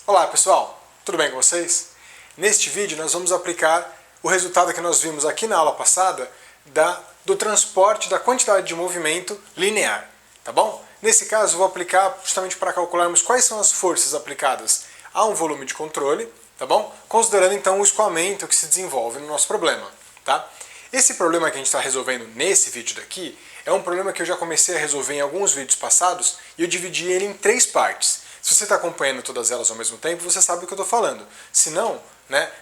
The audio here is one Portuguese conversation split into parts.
Olá pessoal, tudo bem com vocês? Neste vídeo nós vamos aplicar o resultado que nós vimos aqui na aula passada do transporte da quantidade de movimento linear, tá bom? Nesse caso eu vou aplicar justamente para calcularmos quais são as forças aplicadas a um volume de controle, tá bom? Considerando então o escoamento que se desenvolve no nosso problema, tá? Esse problema que a gente está resolvendo nesse vídeo daqui é um problema que eu já comecei a resolver em alguns vídeos passados e eu dividi ele em 3 partes. Se você está acompanhando todas elas ao mesmo tempo, você sabe o que eu estou falando. Se não,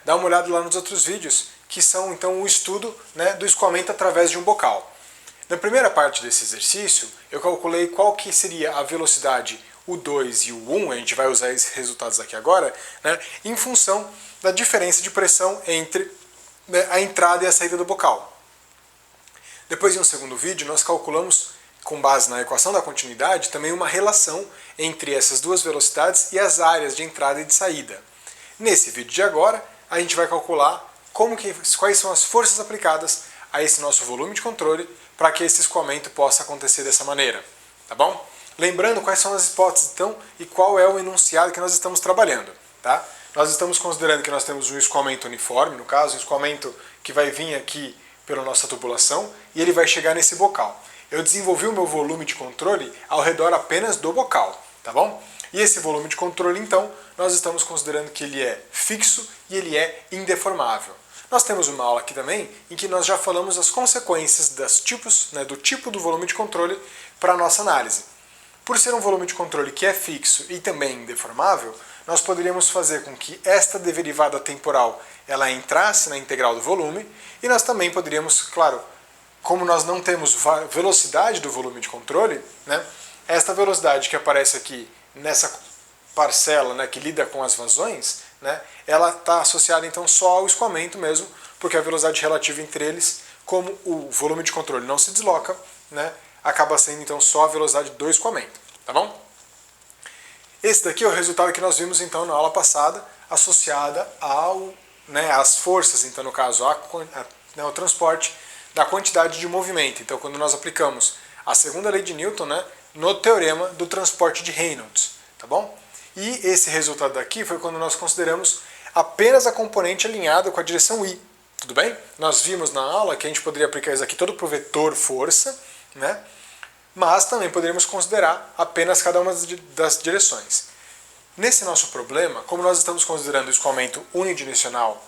dá uma olhada lá nos outros vídeos, que são então o estudo do escoamento através de um bocal. Na primeira parte desse exercício, eu calculei qual que seria a velocidade U2 e U1, a gente vai usar esses resultados aqui agora, em função da diferença de pressão entre a entrada e a saída do bocal. Depois, em um segundo vídeo, nós calculamos, com base na equação da continuidade, também uma relação entre essas duas velocidades e as áreas de entrada e de saída. Nesse vídeo de agora, a gente vai calcular quais são as forças aplicadas a esse nosso volume de controle para que esse escoamento possa acontecer dessa maneira. Tá bom? Lembrando quais são as hipóteses, então, e qual é o enunciado que nós estamos trabalhando. Tá? Nós estamos considerando que nós temos um escoamento uniforme, no caso, um escoamento que vai vir aqui pela nossa tubulação e ele vai chegar nesse bocal. Eu desenvolvi o meu volume de controle ao redor apenas do bocal, tá bom? E esse volume de controle, então, nós estamos considerando que ele é fixo e ele é indeformável. Nós temos uma aula aqui também em que nós já falamos as consequências do tipo do volume de controle para a nossa análise. Por ser um volume de controle que é fixo e também indeformável, nós poderíamos fazer com que esta derivada temporal ela entrasse na integral do volume e nós também poderíamos, claro, como nós não temos velocidade do volume de controle, esta velocidade que aparece aqui nessa parcela que lida com as vazões, ela está associada então só ao escoamento mesmo, porque a velocidade relativa entre eles, como o volume de controle não se desloca, acaba sendo então só a velocidade do escoamento, tá bom? Esse daqui é o resultado que nós vimos então na aula passada, associada às forças, então no caso ao transporte da quantidade de movimento. Então quando nós aplicamos a segunda lei de Newton no teorema do transporte de Reynolds, tá bom? E esse resultado daqui foi quando nós consideramos apenas a componente alinhada com a direção I, tudo bem? Nós vimos na aula que a gente poderia aplicar isso aqui todo para o vetor força, mas também poderíamos considerar apenas cada uma das direções. Nesse nosso problema, como nós estamos considerando o escoamento unidimensional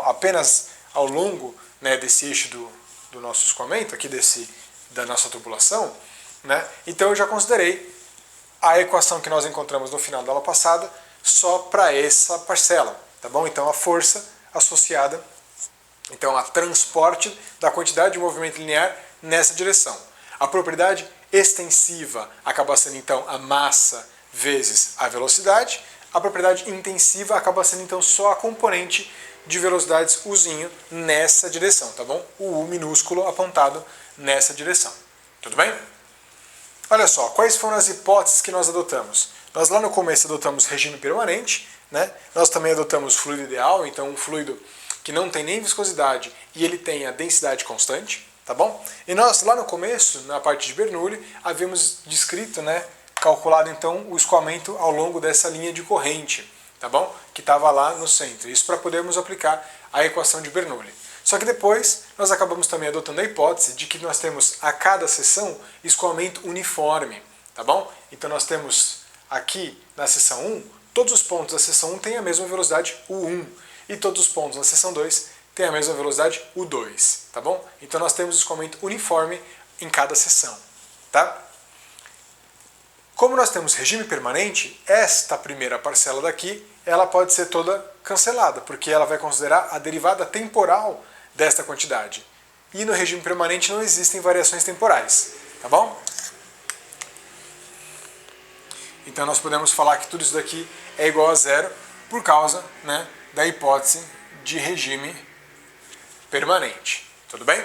apenas ao longo desse eixo do nosso escoamento, aqui da nossa tubulação, então eu já considerei a equação que nós encontramos no final da aula passada só para essa parcela, tá bom? Então a força associada então a transporte da quantidade de movimento linear nessa direção. A propriedade extensiva acaba sendo então a massa vezes a velocidade, a propriedade intensiva acaba sendo então só a componente de velocidades Uzinho nessa direção, tá bom? O U minúsculo apontado nessa direção. Tudo bem? Olha só, quais foram as hipóteses que nós adotamos? Nós lá no começo adotamos regime permanente, nós também adotamos fluido ideal, então um fluido que não tem nem viscosidade e ele tem a densidade constante, tá bom? E nós lá no começo, na parte de Bernoulli, havíamos descrito, calculado então o escoamento ao longo dessa linha de corrente, tá bom? Que estava lá no centro. Isso para podermos aplicar a equação de Bernoulli. Só que depois nós acabamos também adotando a hipótese de que nós temos a cada seção escoamento uniforme, tá bom? Então nós temos aqui na seção 1, todos os pontos da seção 1 têm a mesma velocidade U1 e todos os pontos na seção 2 têm a mesma velocidade U2, tá bom? Então nós temos escoamento uniforme em cada seção, tá? Como nós temos regime permanente, esta primeira parcela daqui, ela pode ser toda cancelada, porque ela vai considerar a derivada temporal desta quantidade. E no regime permanente não existem variações temporais, tá bom? Então nós podemos falar que tudo isso daqui é igual a zero por causa da hipótese de regime permanente. Tudo bem?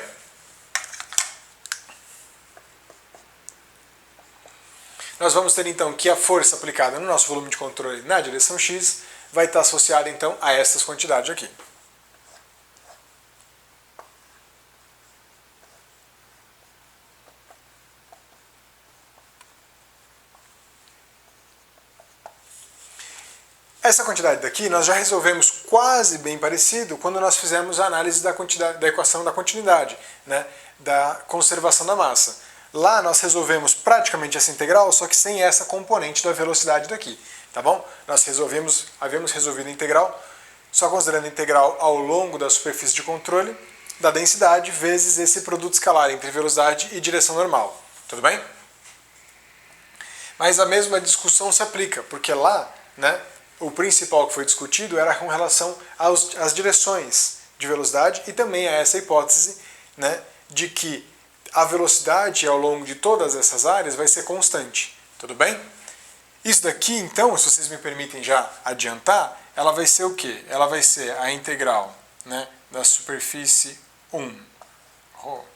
Nós vamos ter então que a força aplicada no nosso volume de controle na direção X vai estar associada então a essas quantidades aqui. Essa quantidade daqui nós já resolvemos quase bem parecido quando nós fizemos a análise da equação da continuidade, né, da conservação da massa. Lá nós resolvemos praticamente essa integral, só que sem essa componente da velocidade daqui, tá bom? Nós havíamos resolvido a integral, só considerando a integral ao longo da superfície de controle da densidade vezes esse produto escalar entre velocidade e direção normal, tudo bem? Mas a mesma discussão se aplica, porque lá, né, o principal que foi discutido era com relação às direções de velocidade e também a essa hipótese, né, de que a velocidade ao longo de todas essas áreas vai ser constante, tudo bem? Isso daqui, então, se vocês me permitem já adiantar, ela vai ser o quê? Ela vai ser a integral, né, da superfície 1, ρ.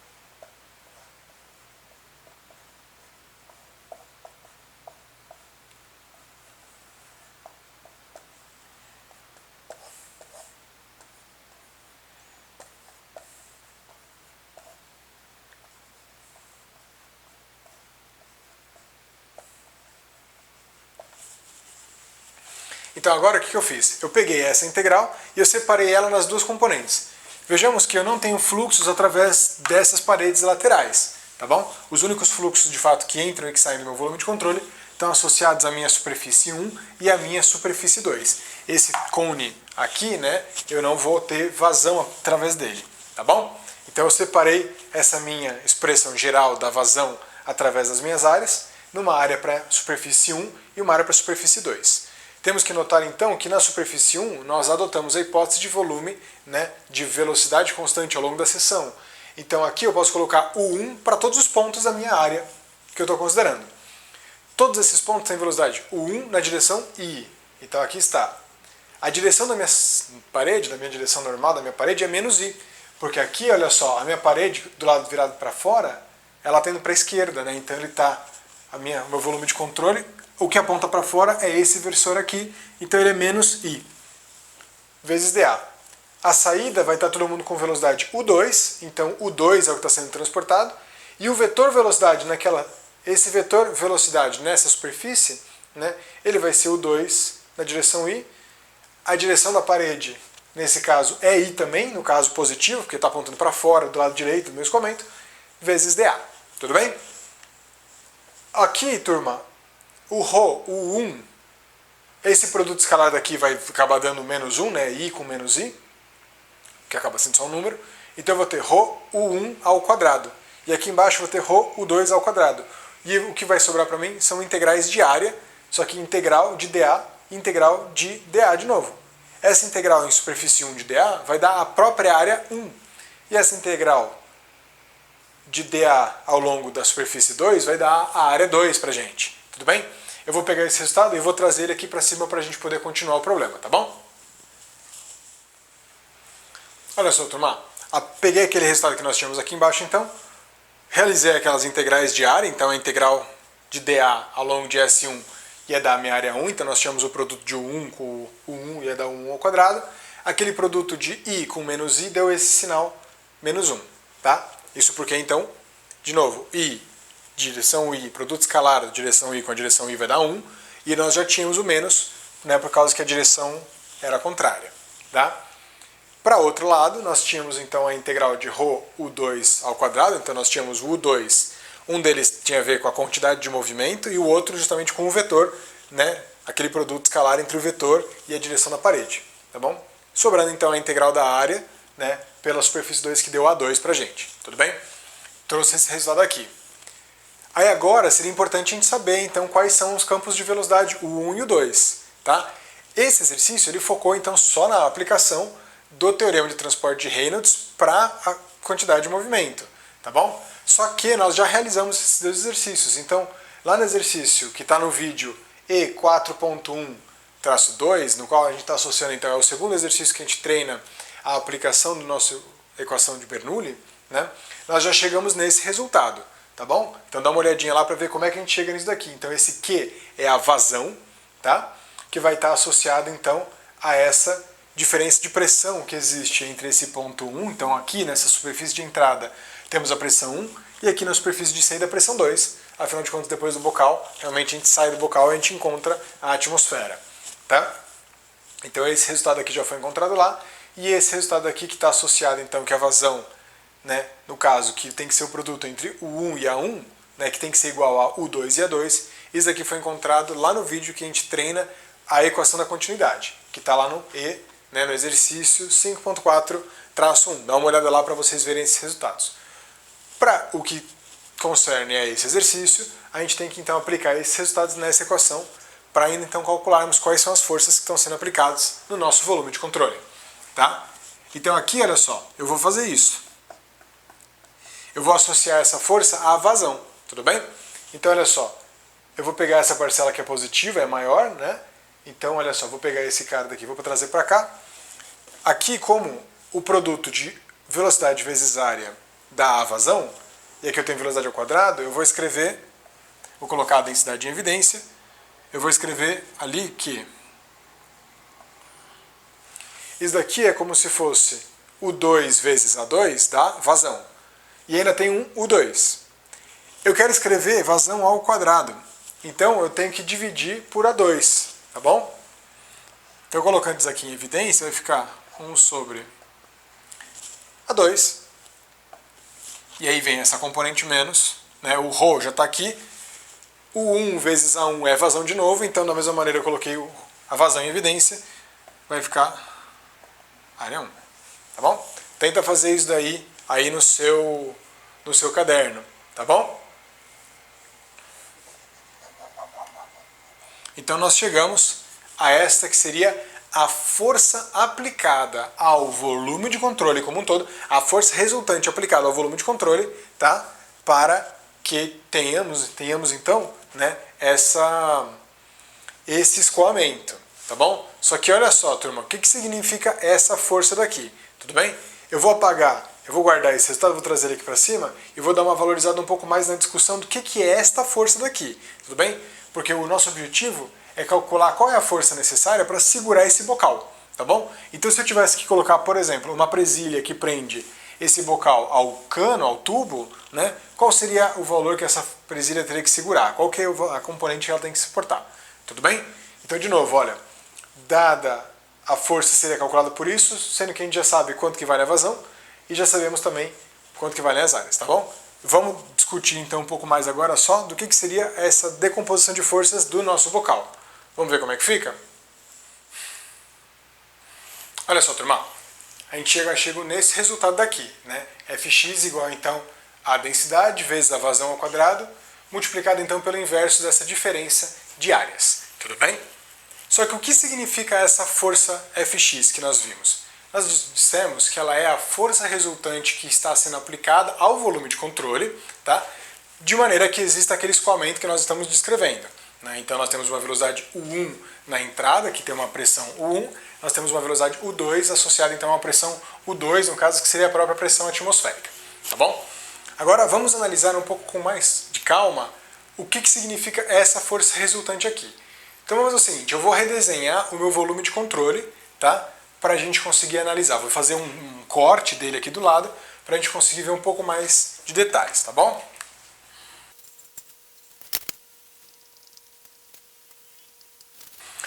Então agora o que eu fiz? Eu peguei essa integral e eu separei ela nas duas componentes. Vejamos que eu não tenho fluxos através dessas paredes laterais, tá bom? Os únicos fluxos de fato que entram e que saem do meu volume de controle estão associados à minha superfície 1 e à minha superfície 2. Esse cone aqui, né, eu não vou ter vazão através dele, tá bom? Então eu separei essa minha expressão geral da vazão através das minhas áreas, numa área para superfície 1 e uma área para superfície 2. Temos que notar então que na superfície 1 nós adotamos a hipótese de volume, né, de velocidade constante ao longo da seção. Então aqui eu posso colocar o 1 para todos os pontos da minha área que eu estou considerando. Todos esses pontos têm velocidade o 1 na direção I. Então aqui está. A direção da minha parede, da minha direção normal da minha parede é menos I. Porque aqui, olha só, a minha parede do lado virado para fora, ela está indo para a esquerda, né? Então ele está, meu volume de controle, o que aponta para fora é esse versor aqui, então ele é menos I, vezes dA. A saída vai estar todo mundo com velocidade U2, então U2 é o que está sendo transportado, e o vetor velocidade esse vetor velocidade nessa superfície, né, ele vai ser U2 na direção I, a direção da parede, nesse caso, é I também, no caso positivo, porque está apontando para fora, do lado direito do meu escoamento, vezes dA, tudo bem? Aqui, turma, o ρ, o 1, esse produto escalar daqui vai acabar dando menos 1, né? I com menos I, que acaba sendo só um número. Então eu vou ter ρ, U1 ao quadrado. E aqui embaixo eu vou ter ρ, U2 ao quadrado. E o que vai sobrar para mim são integrais de área, só que integral de dA e integral de dA de novo. Essa integral em superfície 1 de dA vai dar a própria área 1. E essa integral de dA ao longo da superfície 2 vai dar a área 2 pra gente. Tudo bem? Eu vou pegar esse resultado e vou trazer ele aqui para cima para a gente poder continuar o problema, tá bom? Olha só, turma. Peguei aquele resultado que nós tínhamos aqui embaixo, então. Realizei aquelas integrais de área, então a integral de dA ao longo de S1 ia dar a minha área 1, então nós tínhamos o produto de U1 com o 1 ia dar 1 ao quadrado. Aquele produto de I com menos I deu esse sinal menos 1, tá? Isso porque, então, de novo, I direção I, produto escalar, direção I com a direção I vai dar 1, e nós já tínhamos o menos, né, por causa que a direção era contrária. Tá? Para outro lado, nós tínhamos então a integral de ρ U2 ao quadrado, então nós tínhamos o U2, um deles tinha a ver com a quantidade de movimento e o outro justamente com o vetor, né, aquele produto escalar entre o vetor e a direção da parede. Tá bom? Sobrando então a integral da área, né, pela superfície 2 que deu A2 pra gente. Tudo bem? Trouxe esse resultado aqui. Aí agora seria importante a gente saber então quais são os campos de velocidade, o 1 e o 2. Tá? Esse exercício ele focou então só na aplicação do teorema de transporte de Reynolds para a quantidade de movimento. Tá bom? Só que nós já realizamos esses dois exercícios. Então, lá no exercício que está no vídeo E4.1-2, no qual a gente está associando, então é o segundo exercício que a gente treina a aplicação da nossa equação de Bernoulli, né? Nós já chegamos nesse resultado. Tá bom? Então dá uma olhadinha lá para ver como é que a gente chega nisso daqui. Então esse Q é a vazão, tá? Que vai estar associado então a essa diferença de pressão que existe entre esse ponto 1, então aqui nessa superfície de entrada temos a pressão 1, e aqui na superfície de saída a pressão 2. Afinal de contas, depois do bocal, realmente a gente sai do bocal e a gente encontra a atmosfera. Tá? Então esse resultado aqui já foi encontrado lá, e esse resultado aqui que está associado então que a vazão, né, no caso que tem que ser o produto entre o 1 e a 1, né, que tem que ser igual a U2 e A2, isso aqui foi encontrado lá no vídeo que a gente treina a equação da continuidade, que está lá no E, né, no exercício 5.4-1. Dá uma olhada lá para vocês verem esses resultados. Para o que concerne a esse exercício, a gente tem que então aplicar esses resultados nessa equação para ainda então calcularmos quais são as forças que estão sendo aplicadas no nosso volume de controle. Tá? Então aqui, olha só, eu vou fazer isso. Eu vou associar essa força à vazão, tudo bem? Então olha só, eu vou pegar essa parcela que é positiva, é maior, né? Então olha só, vou pegar esse cara daqui, vou trazer para cá. Aqui, como o produto de velocidade vezes área dá a vazão, e aqui eu tenho velocidade ao quadrado, eu vou escrever, vou colocar a densidade em evidência, eu vou escrever ali que isso daqui é como se fosse U2 vezes A2 dá vazão. E ainda tem um U2. Eu quero escrever vazão ao quadrado, então eu tenho que dividir por A2, tá bom? Então colocando isso aqui em evidência, vai ficar 1 sobre A2. E aí vem essa componente menos, né? O ρ já está aqui. O 1 vezes A1 é vazão de novo, então da mesma maneira eu coloquei a vazão em evidência, vai ficar área 1, tá bom? Tenta fazer isso daí aí no seu caderno, tá bom? Então nós chegamos a esta que seria a força aplicada ao volume de controle como um todo, a força resultante aplicada ao volume de controle, tá? Para que tenhamos então, né, esse escoamento, tá bom? Só que olha só, turma, o que significa essa força daqui? Tudo bem? Eu vou apagar, eu vou guardar esse resultado, vou trazer ele aqui para cima e vou dar uma valorizada um pouco mais na discussão do que é esta força daqui, tudo bem? Porque o nosso objetivo é calcular qual é a força necessária para segurar esse bocal, tá bom? Então se eu tivesse que colocar, por exemplo, uma presilha que prende esse bocal ao cano, ao tubo, né, qual seria o valor que essa presilha teria que segurar? Qual que é a componente que ela tem que suportar? Tudo bem? Então, de novo, olha, dada a força seria calculada por isso, sendo que a gente já sabe quanto que vale a vazão e já sabemos também quanto que valem as áreas, tá bom? Vamos discutir então um pouco mais agora só do que seria essa decomposição de forças do nosso bocal. Vamos ver como é que fica? Olha só, turma, a gente chega nesse resultado daqui, né? Fx igual então a densidade vezes a vazão ao quadrado, multiplicado então pelo inverso dessa diferença de áreas, tudo bem? Só que o que significa essa força Fx que nós vimos? Nós dissemos que ela é a força resultante que está sendo aplicada ao volume de controle, tá? De maneira que exista aquele escoamento que nós estamos descrevendo, né? Então nós temos uma velocidade U1 na entrada, que tem uma pressão U1, nós temos uma velocidade U2 associada então a uma pressão U2, no caso que seria a própria pressão atmosférica, tá bom? Agora vamos analisar um pouco com mais de calma o que significa essa força resultante aqui. Então vamos fazer o seguinte, eu vou redesenhar o meu volume de controle, tá? Para a gente conseguir analisar. Vou fazer um corte dele aqui do lado para a gente conseguir ver um pouco mais de detalhes, tá bom?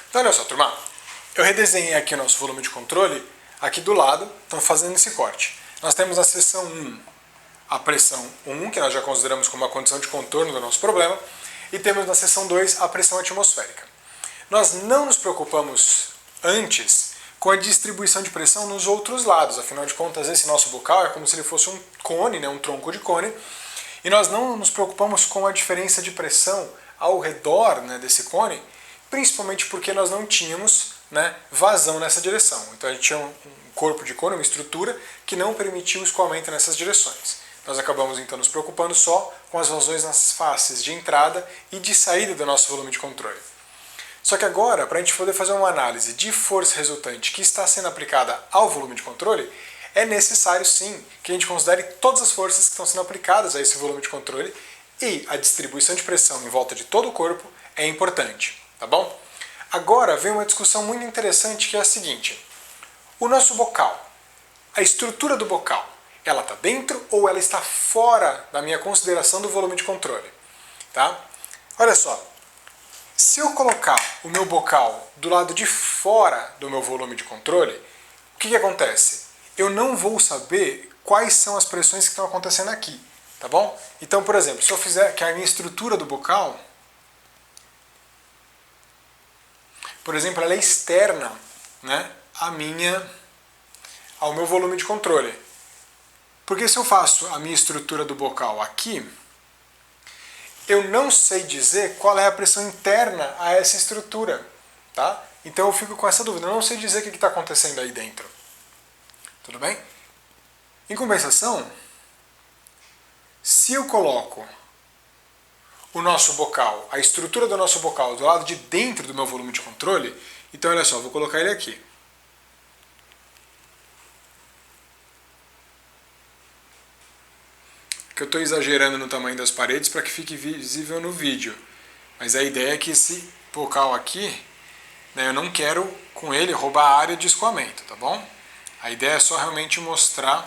Então olha só, turma, eu redesenhei aqui o nosso volume de controle aqui do lado, então fazendo esse corte. Nós temos na seção 1 a pressão 1, que nós já consideramos como uma condição de contorno do nosso problema, e temos na seção 2 a pressão atmosférica. Nós não nos preocupamos antes com a distribuição de pressão nos outros lados, afinal de contas esse nosso bocal é como se ele fosse um cone, né, um tronco de cone, e nós não nos preocupamos com a diferença de pressão ao redor, né, desse cone, principalmente porque nós não tínhamos, né, vazão nessa direção. Então a gente tinha um corpo de cone, uma estrutura que não permitia o escoamento nessas direções. Nós acabamos então nos preocupando só com as vazões nas faces de entrada e de saída do nosso volume de controle. Só que agora, para a gente poder fazer uma análise de força resultante que está sendo aplicada ao volume de controle, é necessário sim que a gente considere todas as forças que estão sendo aplicadas a esse volume de controle e a distribuição de pressão em volta de todo o corpo é importante, tá bom? Agora vem uma discussão muito interessante que é a seguinte: o nosso bocal, a estrutura do bocal, ela está dentro ou ela está fora da minha consideração do volume de controle? Tá? Olha só, se Se eu colocar o meu bocal do lado de fora do meu volume de controle, o que acontece? Eu não vou saber quais são as pressões que estão acontecendo aqui, tá bom? Então, por exemplo, se eu fizer que a minha estrutura do bocal, por exemplo, ela é externa, né, ao meu volume de controle. Porque se eu faço a minha estrutura do bocal aqui, eu não sei dizer qual é a pressão interna a essa estrutura, tá? Então eu fico com essa dúvida, eu não sei dizer o que está acontecendo aí dentro. Tudo bem? Em compensação, se eu coloco o nosso bocal, a estrutura do nosso bocal do lado de dentro do meu volume de controle, então olha só, vou colocar ele aqui. Que eu estou exagerando no tamanho das paredes para que fique visível no vídeo. Mas a ideia é que esse bocal aqui, né, eu não quero com ele roubar a área de escoamento, tá bom? A ideia é só realmente mostrar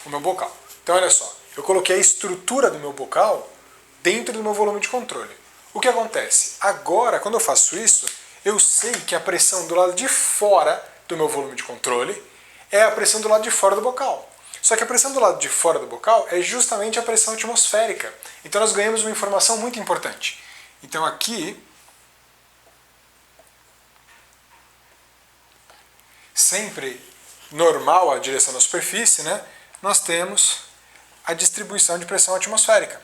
o meu bocal. Então olha só, eu coloquei a estrutura do meu bocal dentro do meu volume de controle. O que acontece? Agora, quando eu faço isso, eu sei que a pressão do lado de fora do meu volume de controle é a pressão do lado de fora do bocal. Só que a pressão do lado de fora do bocal é justamente a pressão atmosférica. Então nós ganhamos uma informação muito importante. Então aqui, sempre normal a direção da superfície, né, nós temos a distribuição de pressão atmosférica.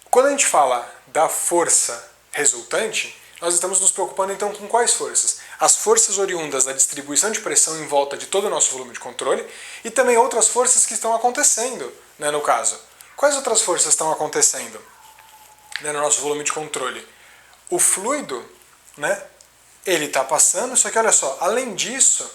Quando a gente fala da força resultante, nós estamos nos preocupando então com quais forças? As forças oriundas da distribuição de pressão em volta de todo o nosso volume de controle e também outras forças que estão acontecendo, né, no caso. Quais outras forças estão acontecendo, né, no nosso volume de controle? O fluido, né, ele está passando, só que olha só, além disso,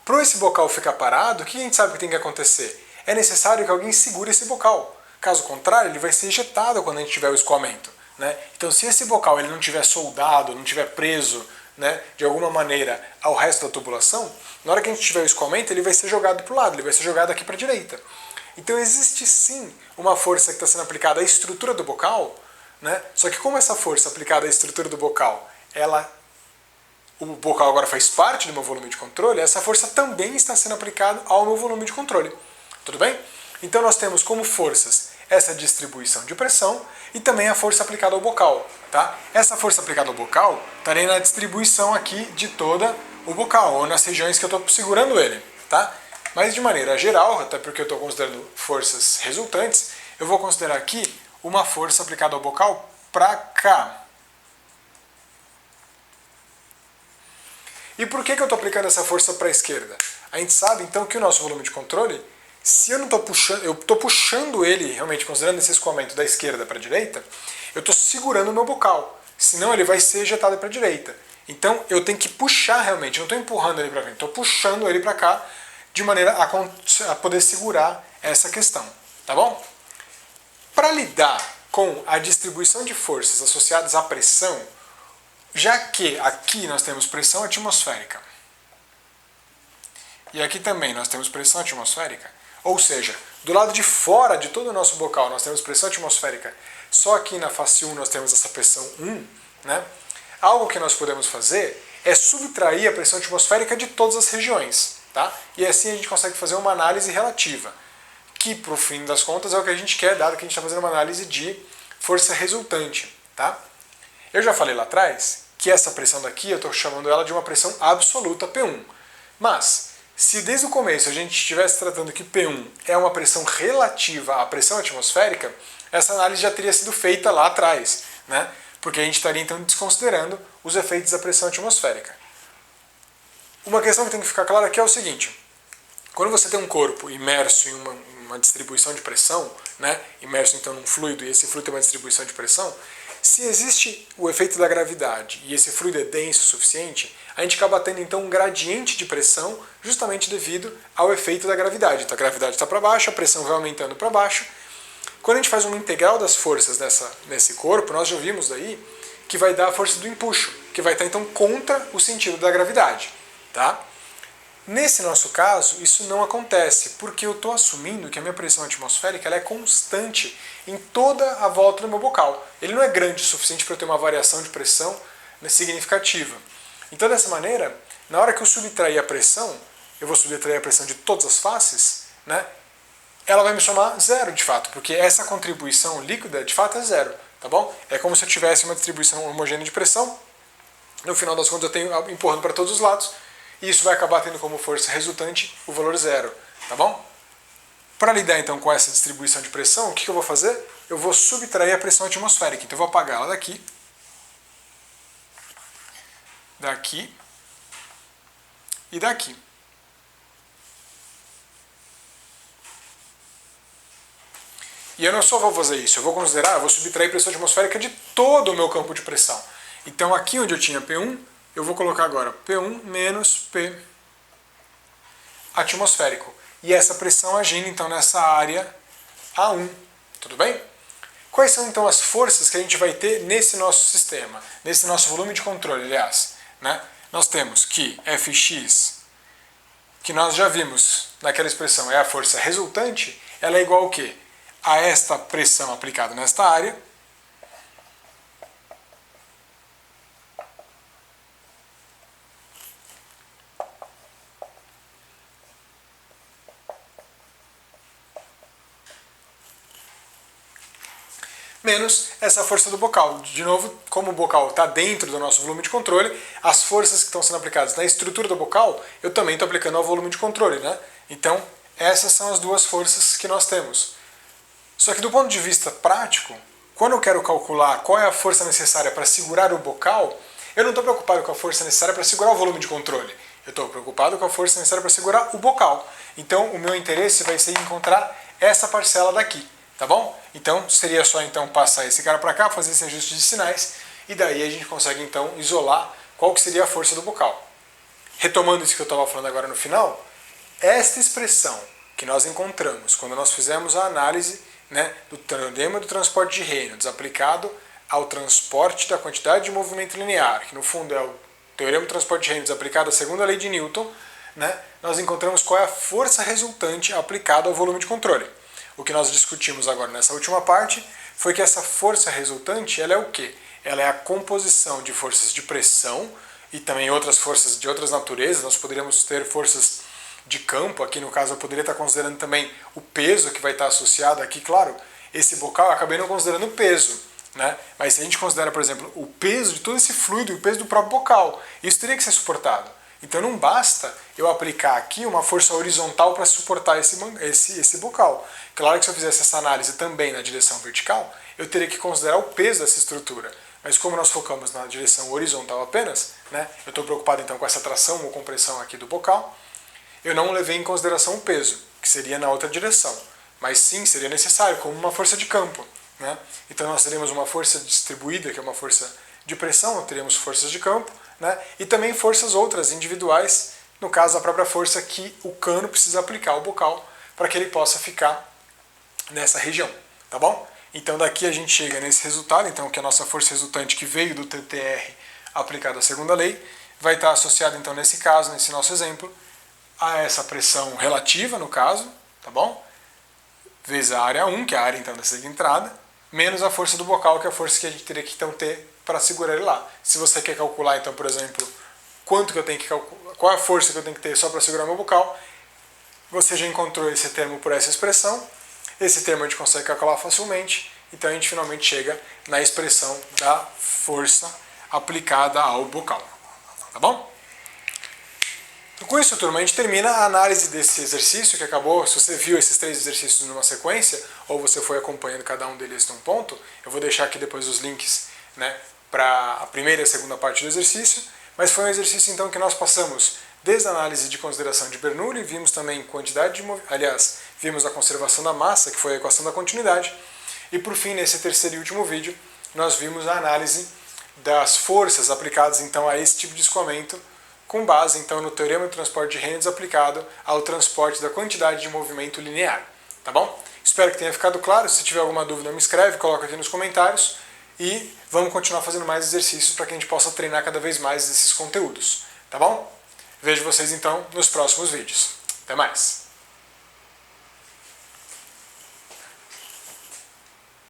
para esse bocal ficar parado, o que a gente sabe que tem que acontecer? É necessário que alguém segure esse bocal. Caso contrário, ele vai ser ejetado quando a gente tiver o escoamento. Né? Então, se esse bocal ele não tiver soldado, não tiver preso, né, de alguma maneira ao resto da tubulação, na hora que a gente tiver o escoamento, ele vai ser jogado para o lado, ele vai ser jogado aqui para a direita. Então existe sim uma força que está sendo aplicada à estrutura do bocal, né? Só que como essa força aplicada à estrutura do bocal, o bocal agora faz parte do meu volume de controle, essa força também está sendo aplicada ao meu volume de controle. Tudo bem? Então nós temos como forças essa distribuição de pressão e também a força aplicada ao bocal. Tá? Essa força aplicada ao bocal estaria na distribuição aqui de toda o bocal, ou nas regiões que eu estou segurando ele. Tá? Mas de maneira geral, até porque eu estou considerando forças resultantes, eu vou considerar aqui uma força aplicada ao bocal para cá. E por que eu estou aplicando essa força para a esquerda? A gente sabe então que o nosso volume de controle, se eu não estou puxando, eu estou puxando ele, realmente considerando esse escoamento da esquerda para a direita, eu estou segurando o meu bocal, senão ele vai ser ejetado para a direita. Então eu tenho que puxar realmente, eu não estou empurrando ele para frente, estou puxando ele para cá, de maneira a poder segurar essa questão. Tá bom? Para lidar com a distribuição de forças associadas à pressão, já que aqui nós temos pressão atmosférica, e aqui também nós temos pressão atmosférica, ou seja, do lado de fora de todo o nosso bocal nós temos pressão atmosférica, só aqui na face 1 nós temos essa pressão 1, né? Algo que nós podemos fazer é subtrair a pressão atmosférica de todas as regiões, tá? E assim a gente consegue fazer uma análise relativa, que pro fim das contas é o que a gente quer, dado que a gente está fazendo uma análise de força resultante, tá? Eu já falei lá atrás que essa pressão daqui eu estou chamando ela de uma pressão absoluta P1, mas se desde o começo a gente estivesse tratando que P1 é uma pressão relativa à pressão atmosférica, essa análise já teria sido feita lá atrás, né? Porque a gente estaria então desconsiderando os efeitos da pressão atmosférica. Uma questão que tem que ficar clara aqui é o seguinte: quando você tem um corpo imerso em uma distribuição de pressão, né? Imerso então num fluido, e esse fluido tem uma distribuição de pressão, se existe o efeito da gravidade e esse fluido é denso o suficiente, a gente acaba tendo então um gradiente de pressão justamente devido ao efeito da gravidade. Então a gravidade está para baixo, a pressão vai aumentando para baixo. Quando a gente faz uma integral das forças nesse corpo, nós já vimos aí que vai dar a força do empuxo, que vai estar então contra o sentido da gravidade. Tá? Nesse nosso caso, isso não acontece, porque eu estou assumindo que a minha pressão atmosférica ela é constante em toda a volta do meu bocal. Ele não é grande o suficiente para eu ter uma variação de pressão significativa. Então, dessa maneira, na hora que eu subtrair a pressão, eu vou subtrair a pressão de todas as faces, né? Ela vai me somar zero de fato, porque essa contribuição líquida de fato é zero, tá bom? É como se eu tivesse uma distribuição homogênea de pressão, no final das contas eu tenho empurrando para todos os lados, e isso vai acabar tendo como força resultante o valor zero, tá bom? Para lidar então com essa distribuição de pressão, o que eu vou fazer? Eu vou subtrair a pressão atmosférica, então eu vou apagar ela daqui, daqui e daqui. E eu não só vou fazer isso, eu vou subtrair a pressão atmosférica de todo o meu campo de pressão. Então aqui onde eu tinha P1, eu vou colocar agora P1 menos P atmosférico. E essa pressão agindo então nessa área A1, tudo bem? Quais são então as forças que a gente vai ter nesse nosso sistema, nesse nosso volume de controle, aliás, né? Nós temos que Fx, que nós já vimos naquela expressão, é a força resultante, ela é igual ao quê? A esta pressão aplicada nesta área, menos essa força do bocal. De novo, como o bocal está dentro do nosso volume de controle, as forças que estão sendo aplicadas na estrutura do bocal, eu também estou aplicando ao volume de controle, né? Então, essas são as duas forças que nós temos. Só que do ponto de vista prático, quando eu quero calcular qual é a força necessária para segurar o bocal, eu não estou preocupado com a força necessária para segurar o volume de controle. Eu estou preocupado com a força necessária para segurar o bocal. Então, o meu interesse vai ser encontrar essa parcela daqui, tá bom? Então, seria só então passar esse cara para cá, fazer esse ajuste de sinais, e daí a gente consegue então isolar qual que seria a força do bocal. Retomando isso que eu estava falando agora no final, esta expressão que nós encontramos quando nós fizemos a análise, né, do teorema do transporte de Reynolds aplicado ao transporte da quantidade de movimento linear, que no fundo é o teorema do transporte de Reynolds aplicado à segunda lei de Newton, né, nós encontramos qual é a força resultante aplicada ao volume de controle. O que nós discutimos agora nessa última parte foi que essa força resultante ela é o quê? Ela é a composição de forças de pressão e também outras forças de outras naturezas. Nós poderíamos ter forças de campo, aqui no caso eu poderia estar considerando também o peso que vai estar associado aqui, claro, esse bocal eu acabei não considerando o peso, né? Mas se a gente considera, por exemplo, o peso de todo esse fluido e o peso do próprio bocal, isso teria que ser suportado. Então não basta eu aplicar aqui uma força horizontal para suportar esse bocal. Claro que se eu fizesse essa análise também na direção vertical, eu teria que considerar o peso dessa estrutura. Mas como nós focamos na direção horizontal apenas, né, eu estou preocupado então com essa tração ou compressão aqui do bocal, eu não levei em consideração o peso, que seria na outra direção. Mas sim, seria necessário, como uma força de campo, né? Então nós teríamos uma força distribuída, que é uma força de pressão, teríamos forças de campo, né? E também forças outras individuais, no caso a própria força que o cano precisa aplicar ao bocal para que ele possa ficar nessa região, tá bom? Então daqui a gente chega nesse resultado, então que a nossa força resultante que veio do TTR aplicada à segunda lei, vai estar associada então nesse caso, nesse nosso exemplo, a essa pressão relativa, no caso, tá bom? Vezes a área 1, que é a área então dessa entrada, menos a força do bocal, que é a força que a gente teria que então ter para segurar ele lá. Se você quer calcular, então, por exemplo, quanto que eu tenho que calcular, qual é a força que eu tenho que ter só para segurar meu bocal, você já encontrou esse termo por essa expressão, esse termo a gente consegue calcular facilmente, então a gente finalmente chega na expressão da força aplicada ao bocal, tá bom? Com isso, turma, a gente termina a análise desse exercício que acabou. Se você viu esses 3 exercícios numa sequência, ou você foi acompanhando cada um deles num ponto, eu vou deixar aqui depois os links, né, para a primeira e a segunda parte do exercício. Mas foi um exercício então que nós passamos desde a análise de consideração de Bernoulli, vimos também quantidade de vimos a conservação da massa, que foi a equação da continuidade, e por fim, nesse terceiro e último vídeo, nós vimos a análise das forças aplicadas então a esse tipo de escoamento, com base então no teorema do transporte de Reynolds aplicado ao transporte da quantidade de movimento linear, tá bom? Espero que tenha ficado claro. Se tiver alguma dúvida, me escreve, coloca aqui nos comentários e vamos continuar fazendo mais exercícios para que a gente possa treinar cada vez mais esses conteúdos, tá bom? Vejo vocês então nos próximos vídeos. Até mais!